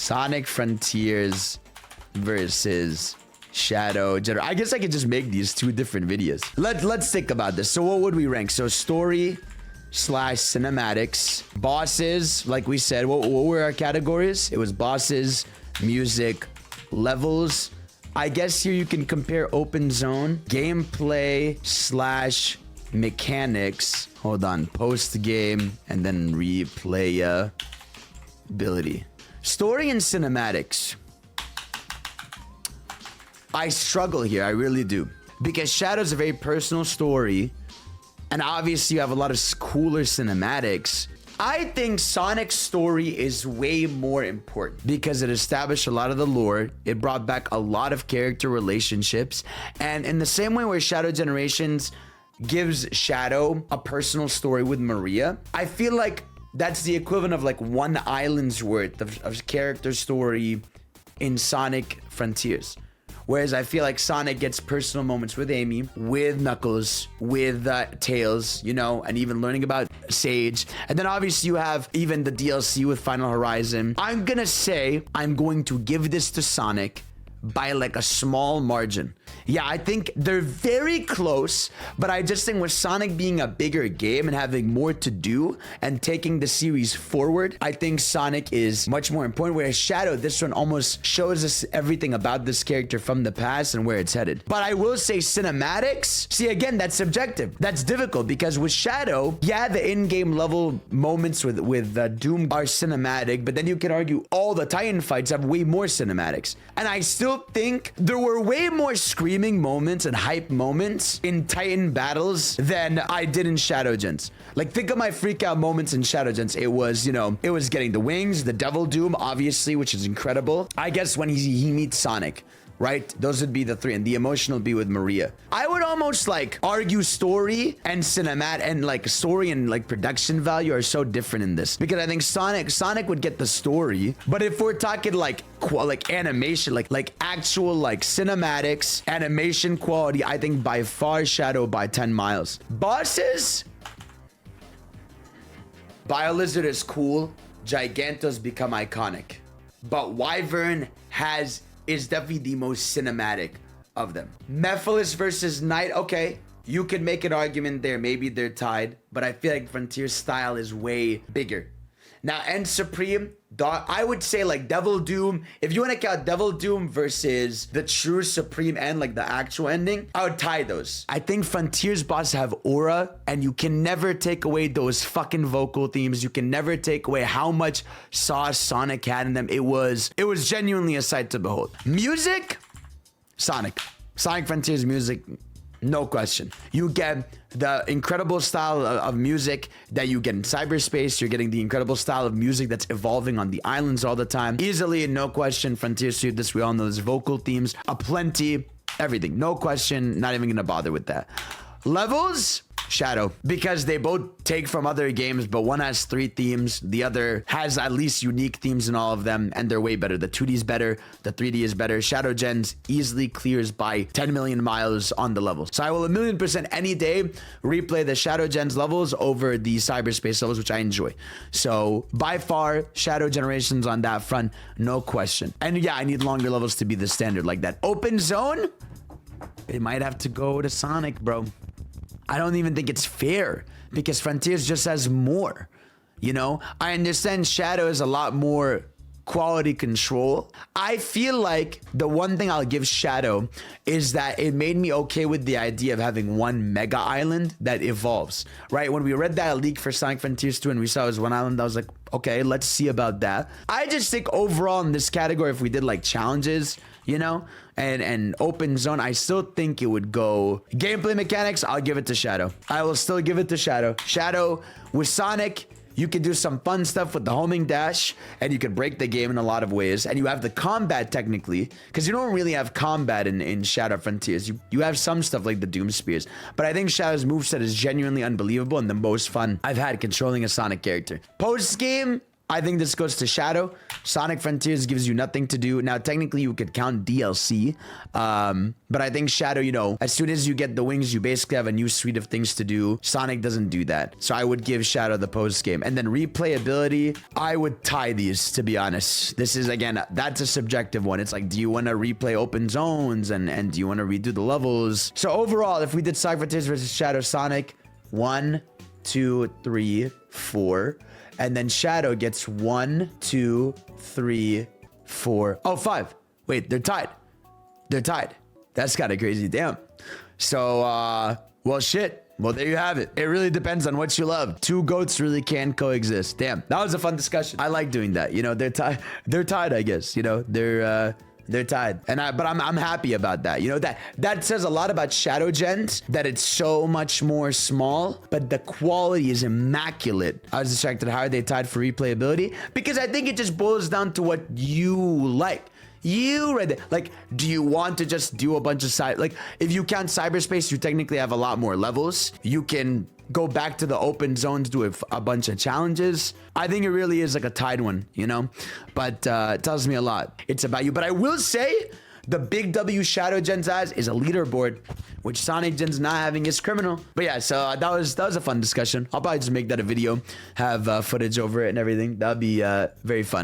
Sonic Frontiers versus Shadow Generation. I guess I could just make these two different videos. Let's think about this. So what would we rank? So story / cinematics, bosses, like we said, what were our categories? It was bosses, music, levels. I guess here you can compare open zone, gameplay / mechanics. Hold on, post game, and then replay ability. Story and cinematics. I struggle here, I really do. Because Shadow's a very personal story, and obviously you have a lot of cooler cinematics. I think Sonic's story is way more important because it established a lot of the lore. It brought back a lot of character relationships. And in the same way where Shadow Generations gives Shadow a personal story with Maria, I feel like that's the equivalent of like one island's worth of character story in Sonic Frontiers. Whereas I feel like Sonic gets personal moments with Amy, with Knuckles, with Tails, you know, and even learning about Sage. And then obviously you have even the DLC with Final Horizon. I'm gonna say I'm going to give this to Sonic by like a small margin. Yeah, I think they're very close, but I just think with Sonic being a bigger game and having more to do and taking the series forward, I think Sonic is much more important. Whereas Shadow, this one almost shows us everything about this character from the past and where it's headed. But I will say cinematics, see again, that's subjective. That's difficult because with Shadow, yeah, the in-game level moments with Doom are cinematic, but then you can argue all the Titan fights have way more cinematics. And I still think there were way more screaming moments and hype moments in Titan battles than I did in Shadow Gens. Like, think of my freak out moments in Shadow Gens. It was, you know, it was getting the wings, the Devil Doom, obviously, which is incredible. I guess when he meets Sonic, right? Those would be the three, and the emotional would be with Maria. I would almost like argue story and cinematic and like story and like production value are so different in this because I think Sonic would get the story, but if we're talking like animation, like actual like cinematics, animation quality, I think by far Shadow by 10 miles. Bosses, BioLizard is cool. Gigantos become iconic, but Wyvern is definitely the most cinematic of them. Mephiles versus Knight. Okay, you could make an argument there. Maybe they're tied, but I feel like Frontier's style is way bigger. Now, End Supreme, I would say like Devil Doom. If you want to count Devil Doom versus the true Supreme End, like the actual ending, I would tie those. I think Frontier's bosses have aura, and you can never take away those fucking vocal themes. You can never take away how much sauce Sonic had in them. It was genuinely a sight to behold. Music, Sonic Frontier's music, no question. You get the incredible style of music that you get in cyberspace. You're getting the incredible style of music that's evolving on the islands all the time. Easily, no question, Frontier suit this. We all know there's vocal themes, aplenty, everything. No question, not even gonna bother with that. Levels, Shadow, because they both take from other games, but one has 3 themes, the other has at least unique themes in all of them, and they're way better. The 2D is better, the 3D is better. Shadow Gens easily clears by 10 million miles on the levels. So I will 1,000,000% any day replay the Shadow Gens levels over the cyberspace levels, which I enjoy. So by far, Shadow Generations on that front, no question. And yeah, I need longer levels to be the standard like that. Open zone, it might have to go to Sonic, bro. I don't even think it's fair because Frontiers just has more, you know? I understand Shadow is a lot more quality control. I feel like the one thing I'll give Shadow is that it made me okay with the idea of having one mega island that evolves, right? When we read that leak for Sonic Frontiers 2 and we saw it was one island, I was like, okay, let's see about that. I just think overall in this category, if we did like challenges, you know, and open zone, I still think it would go gameplay mechanics. I'll give it to Shadow. I will still give it to Shadow. Shadow with Sonic, you can do some fun stuff with the homing dash, and you can break the game in a lot of ways. And you have the combat technically, because you don't really have combat in Shadow Frontiers. You have some stuff like the Doom Spears, but I think Shadow's moveset is genuinely unbelievable and the most fun I've had controlling a Sonic character. Post game, I think this goes to Shadow. Sonic Frontiers gives you nothing to do. Now, technically, you could count DLC. But I think Shadow, you know, as soon as you get the wings, you basically have a new suite of things to do. Sonic doesn't do that. So I would give Shadow the post game. And then replayability, I would tie these, to be honest. This is, again, that's a subjective one. It's like, do you want to replay open zones? And do you want to redo the levels? So overall, if we did Sonic Frontiers versus Shadow Sonic, 1, 2, 3, 4. And then Shadow gets 1, 2, 3, 4. Oh, 5. Wait, they're tied. They're tied. That's kind of crazy. Damn. So, well, shit. Well, there you have it. It really depends on what you love. Two goats really can coexist. Damn. That was a fun discussion. I like doing that. You know, they're tied. They're tied, I guess. You know, they're tied. But I'm happy about that. You know, that says a lot about Shadow Gens, that it's so much more small, but the quality is immaculate. I was distracted. How are they tied for replayability? Because I think it just boils down to what you like. You read it. Like, do you want to just do a bunch of like, if you count cyberspace, you technically have a lot more levels. You can go back to the open zones, do a bunch of challenges. I think it really is like a tied one, you know, but it tells me a lot. It's about you. But I will say the big W Shadow Gens has is a leaderboard, which Sonic Gens not having is criminal. But yeah, so that was a fun discussion. I'll probably just make that a video, have footage over it and everything. That'd be very fun.